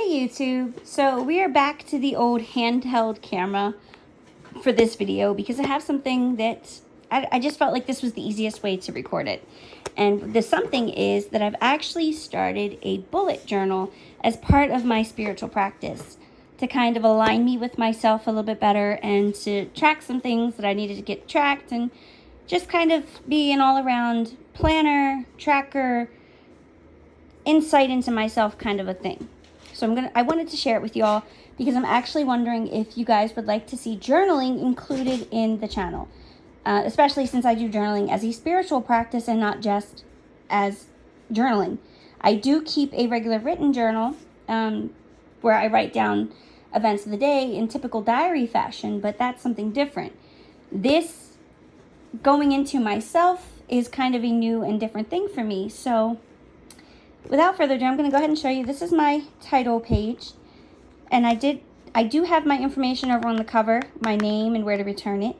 Hey YouTube, so we are back to the old handheld camera for this video because I have something that I just felt like this was the easiest way to record it. And the something is that I've actually started a bullet journal as part of my spiritual practice to kind of align me with myself a little bit better and to track some things that I needed to get tracked and just kind of be an all-around planner, tracker, insight into myself kind of a thing. So I wanted to share it with y'all because I'm actually wondering if you guys would like to see journaling included in the channel, especially since I do journaling as a spiritual practice and not just as journaling. I do keep a regular written journal where I write down events of the day in typical diary fashion, but that's something different. This going into myself is kind of a new and different thing for me. So without further ado, I'm going to go ahead and show you. This is my title page, and I do have my information over on the cover, my name and where to return it.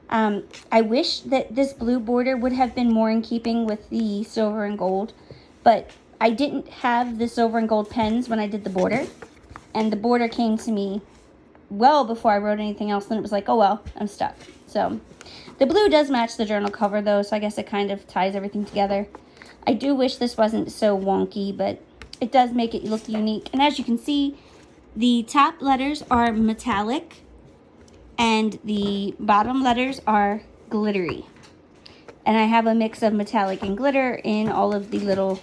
I wish that this blue border would have been more in keeping with the silver and gold, but I didn't have the silver and gold pens when I did the border, and the border came to me well before I wrote anything else, and it was like, oh well, I'm stuck. So the blue does match the journal cover though, so I guess it kind of ties everything together. I do wish this wasn't so wonky, but it does make it look unique. And as you can see, the top letters are metallic and the bottom letters are glittery. And I have a mix of metallic and glitter in all of the little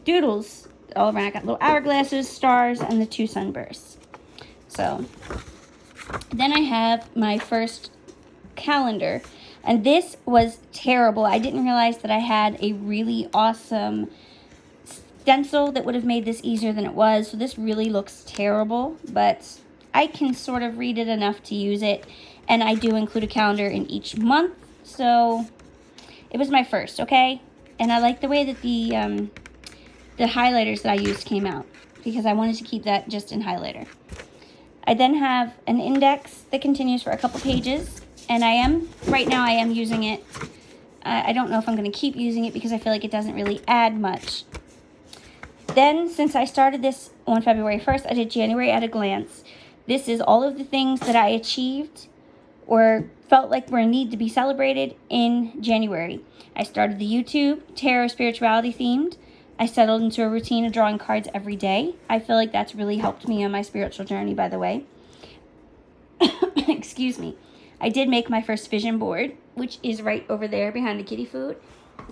doodles all around. I got little hourglasses, stars, and the 2 sunbursts. So then I have my first calendar. And this was terrible. I didn't realize that I had a really awesome stencil that would have made this easier than it was. So this really looks terrible, but I can sort of read it enough to use it. And I do include a calendar in each month. So it was my first, okay? And I like the way that the highlighters that I used came out because I wanted to keep that just in highlighter. I then have an index that continues for a couple pages. And right now I am using it. I don't know if I'm going to keep using it because I feel like it doesn't really add much. Then, since I started this on February 1st, I did January at a glance. This is all of the things that I achieved or felt like were a need to be celebrated in January. I started the YouTube, tarot spirituality themed. I settled into a routine of drawing cards every day. I feel like that's really helped me on my spiritual journey, by the way. Excuse me. I did make my first vision board, which is right over there behind the kitty food.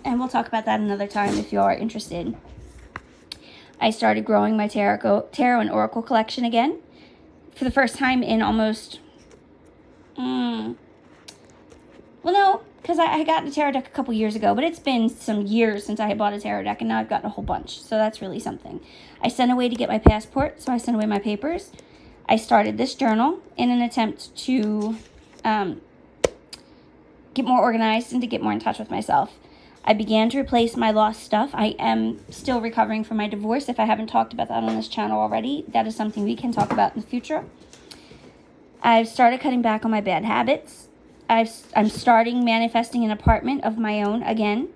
And we'll talk about that another time if you are interested. I started growing my tarot and oracle collection again. For the first time in almost... well, no, because I got a tarot deck a couple years ago. But it's been some years since I had bought a tarot deck. And now I've gotten a whole bunch. So that's really something. I sent away to get my passport. So I sent away my papers. I started this journal in an attempt to... get more organized and to get more in touch with myself. I began to replace my lost stuff. I am still recovering from my divorce. If I haven't talked about that on this channel already, that is something we can talk about in the future. I've started cutting back on my bad habits. I'm starting manifesting an apartment of my own again.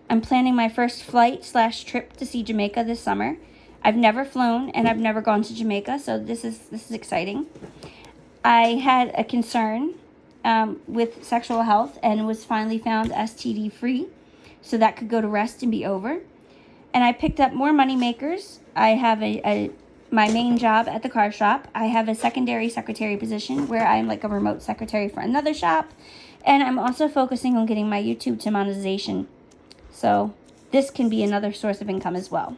I'm planning my first flight/trip to see Jamaica this summer. I've never flown and I've never gone to Jamaica, so this is exciting. I had a concern with sexual health and was finally found STD free, so that could go to rest and be over. And I picked up more money makers. I have my main job at the car shop. I have a secondary secretary position where I'm like a remote secretary for another shop, and I'm also focusing on getting my YouTube to monetization, so this can be another source of income as well.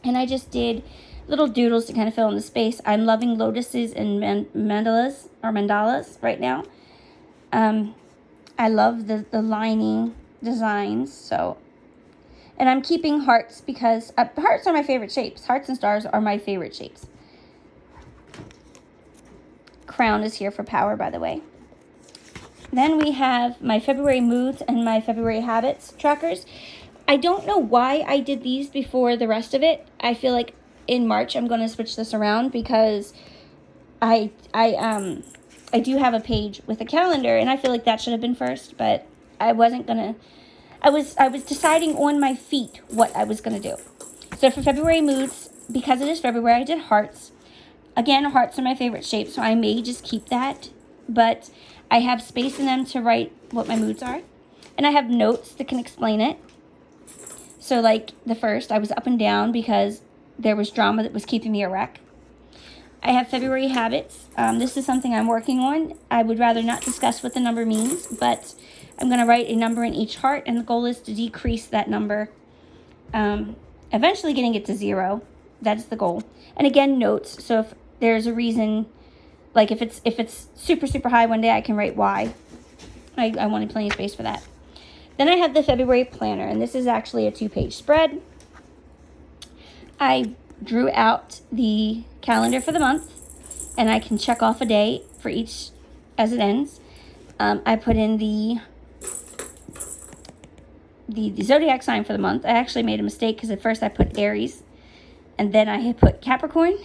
And I just did little doodles to kind of fill in the space. I'm loving lotuses and mandalas right now. I love the lining designs. So, and I'm keeping hearts because hearts are my favorite shapes. Hearts and stars are my favorite shapes. Crown is here for power, by the way. Then we have my February moods and my February habits trackers. I don't know why I did these before the rest of it. I feel like in March I'm going to switch this around because I do have a page with a calendar, and I feel like that should have been first, but I wasn't going to. I was deciding on my feet what I was going to do. So for February moods, because it is February, I did hearts. Again, hearts are my favorite shape, so I may just keep that. But I have space in them to write what my moods are. And I have notes that can explain it. So like the first, I was up and down because there was drama that was keeping me a wreck. I have February habits. This is something I'm working on. I would rather not discuss what the number means, but I'm going to write a number in each heart, and the goal is to decrease that number, eventually getting it to 0. That's the goal. And again, notes. So if there's a reason, like if it's super, super high one day, I can write why. I wanted plenty of space for that. Then I have the February planner, and this is actually a 2-page spread. I drew out the calendar for the month, and I can check off a day for each as it ends. I put in the zodiac sign for the month. I actually made a mistake because at first I put Aries, and then I had put Capricorn.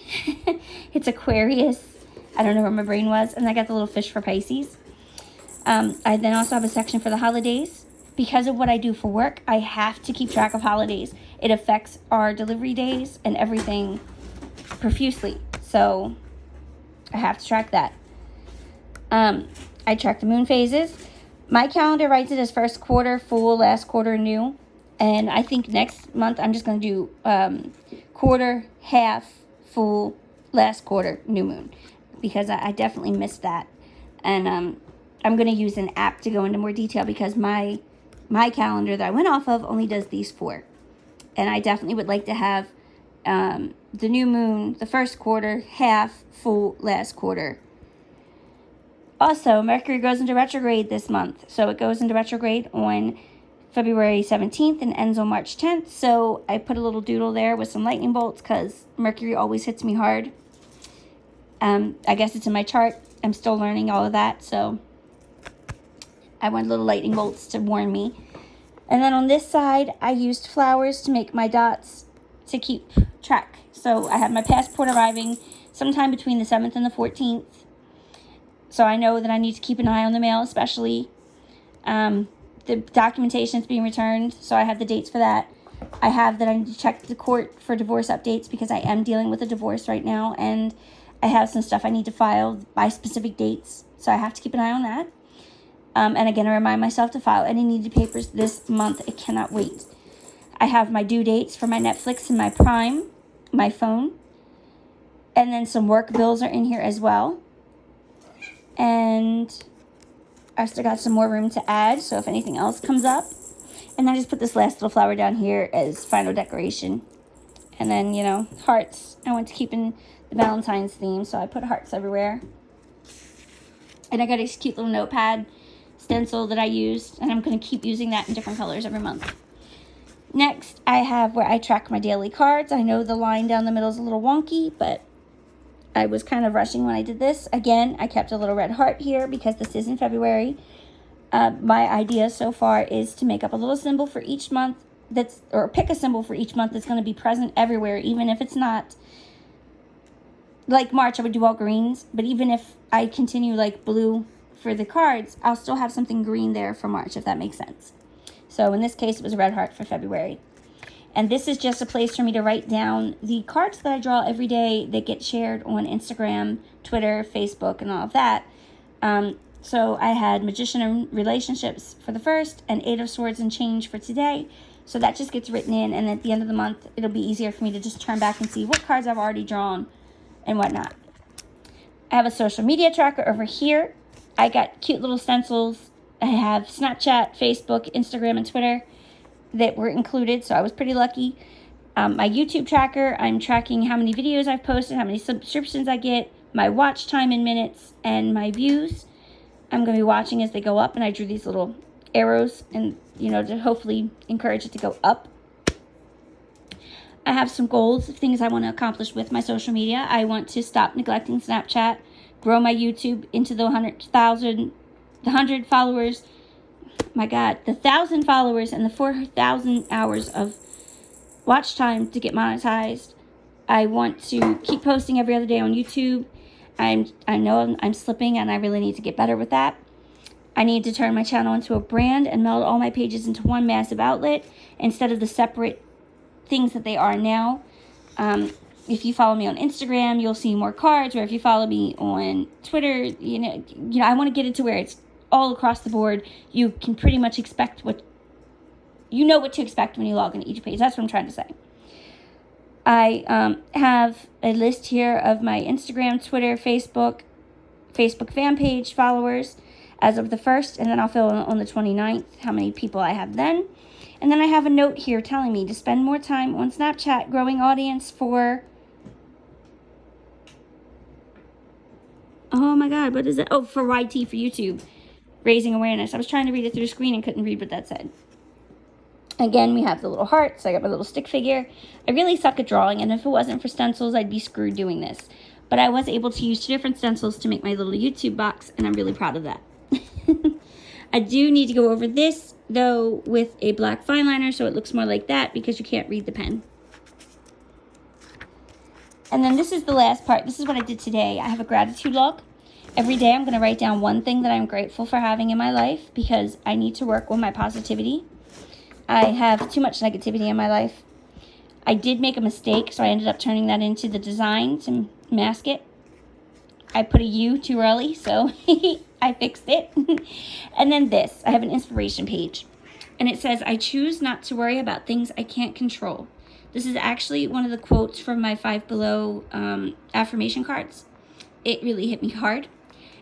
It's Aquarius. I don't know where my brain was. And I got the little fish for Pisces. I then also have a section for the holidays. Because of what I do for work, I have to keep track of holidays. It affects our delivery days and everything profusely. So I have to track that. I track the moon phases. My calendar writes it as first quarter, full, last quarter, new. And I think next month I'm just going to do quarter, half, full, last quarter, new moon. Because I definitely missed that. And I'm going to use an app to go into more detail because my calendar that I went off of only does these 4. And I definitely would like to have the new moon, the first quarter, half, full, last quarter. Also, Mercury goes into retrograde this month. So it goes into retrograde on February 17th and ends on March 10th. So I put a little doodle there with some lightning bolts because Mercury always hits me hard. I guess it's in my chart. I'm still learning all of that. So I want little lightning bolts to warn me. And then on this side, I used flowers to make my dots to keep track. So I have my passport arriving sometime between the 7th and the 14th. So I know that I need to keep an eye on the mail, especially the documentation is being returned. So I have the dates for that. I have that I need to check the court for divorce updates because I am dealing with a divorce right now. And I have some stuff I need to file by specific dates. So I have to keep an eye on that. And again, I remind myself to file any needed papers this month. I cannot wait. I have my due dates for my Netflix and my Prime, my phone. And then some work bills are in here as well. And I still got some more room to add, so if anything else comes up. And I just put this last little flower down here as final decoration. And then, hearts. I went to keep in the Valentine's theme, so I put hearts everywhere. And I got this cute little notepad stencil that I used, and I'm going to keep using that in different colors every month. Next, I have where I track my daily cards. I know the line down the middle is a little wonky, but I was kind of rushing when I did this. Again, I kept a little red heart here because this is in February. My idea so far is to make up a little symbol for each month or pick a symbol for each month that's going to be present everywhere, even if it's not like March, I would do all greens, but even if I continue like blue for the cards, I'll still have something green there for March, if that makes sense. So in this case, it was a red heart for February. And this is just a place for me to write down the cards that I draw every day that get shared on Instagram, Twitter, Facebook, and all of that. So I had Magician and Relationships for the first, and 8 of Swords and Change for today. So that just gets written in, and at the end of the month, it'll be easier for me to just turn back and see what cards I've already drawn and whatnot. I have a social media tracker over here. I got cute little stencils. I have Snapchat, Facebook, Instagram, and Twitter that were included, so I was pretty lucky. My YouTube tracker, I'm tracking how many videos I've posted, how many subscriptions I get, my watch time in minutes, and my views. I'm going to be watching as they go up, and I drew these little arrows and, to hopefully encourage it to go up. I have some goals, things I want to accomplish with my social media. I want to stop neglecting Snapchat, grow my YouTube into the 100 followers. My God, the 1,000 followers and the 4,000 hours of watch time to get monetized. I want to keep posting every other day on YouTube. I know I'm slipping, and I really need to get better with that. I need to turn my channel into a brand and meld all my pages into one massive outlet instead of the separate things that they are now. If you follow me on Instagram, you'll see more cards, or if you follow me on Twitter, I want to get it to where it's all across the board. You can pretty much expect what to expect when you log into each page. That's what I'm trying to say. I have a list here of my Instagram, Twitter, Facebook fan page followers as of the 1st, and then I'll fill in on the 29th how many people I have then. And then I have a note here telling me to spend more time on Snapchat, growing audience for... Oh my God, what is it? Oh, for YT, for YouTube. Raising awareness. I was trying to read it through the screen and couldn't read what that said. Again, we have the little hearts. I got my little stick figure. I really suck at drawing, and if it wasn't for stencils, I'd be screwed doing this. But I was able to use 2 different stencils to make my little YouTube box, and I'm really proud of that. I do need to go over this, though, with a black fine liner, so it looks more like that because you can't read the pen. And then this is the last part. This is what I did today. I have a gratitude log. Every day I'm going to write down one thing that I'm grateful for having in my life because I need to work on my positivity. I have too much negativity in my life. I did make a mistake, so I ended up turning that into the design to mask it. I put a U too early, so I fixed it. And then this. I have an inspiration page. And it says, I choose not to worry about things I can't control. This is actually one of the quotes from my 5 Below affirmation cards. It really hit me hard.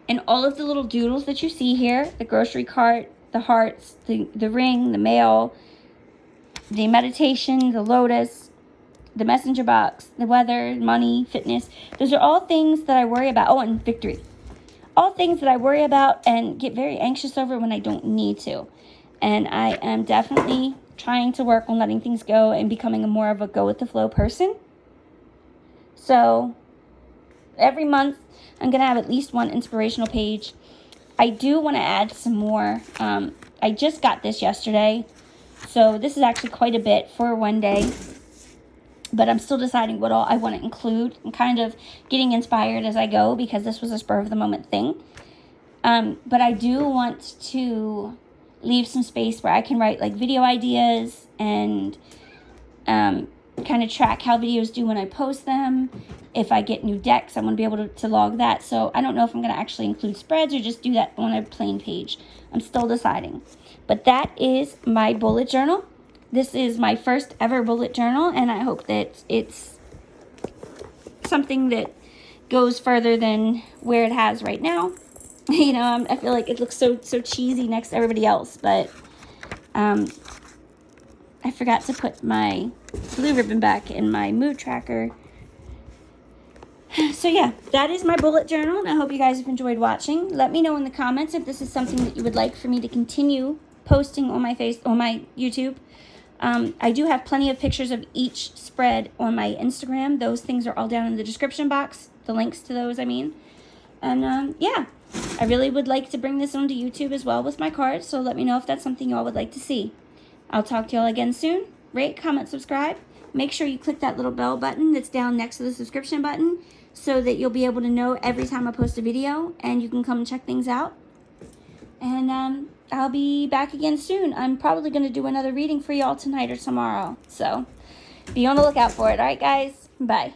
And all of the little doodles that you see here, the grocery cart, the hearts, the ring, the mail, the meditation, the lotus, the messenger box, the weather, money, fitness, those are all things that I worry about. Oh, and victory. All things that I worry about and get very anxious over when I don't need to. And I am definitely trying to work on letting things go and becoming a more of a go with the flow person. So every month I'm going to have at least one inspirational page. I do want to add some more. I just got this yesterday, so this is actually quite a bit for one day. But I'm still deciding what all I want to include. I'm kind of getting inspired as I go because this was a spur of the moment thing. But I do want to leave some space where I can write like video ideas and kind of track how videos do when I post them. If I get new decks, I want to be able to log that. So I don't know if I'm going to actually include spreads or just do that on a plain page. I'm still deciding. But that is my bullet journal. This is my first ever bullet journal, and I hope that it's something that goes further than where it has right now. I feel like it looks so cheesy next to everybody else, but I forgot to put my blue ribbon back in my mood tracker. So yeah, that is my bullet journal, and I hope you guys have enjoyed watching. Let me know in the comments if this is something that you would like for me to continue posting on my YouTube. I do have plenty of pictures of each spread on my Instagram. Those things are all down in the description box. The links to those, I mean. And yeah, I really would like to bring this onto YouTube as well with my cards. So let me know if that's something you all would like to see. I'll talk to y'all again soon. Rate, comment, subscribe. Make sure you click that little bell button that's down next to the subscription button so that you'll be able to know every time I post a video and you can come and check things out. And I'll be back again soon. I'm probably going to do another reading for y'all tonight or tomorrow. So be on the lookout for it. All right, guys. Bye.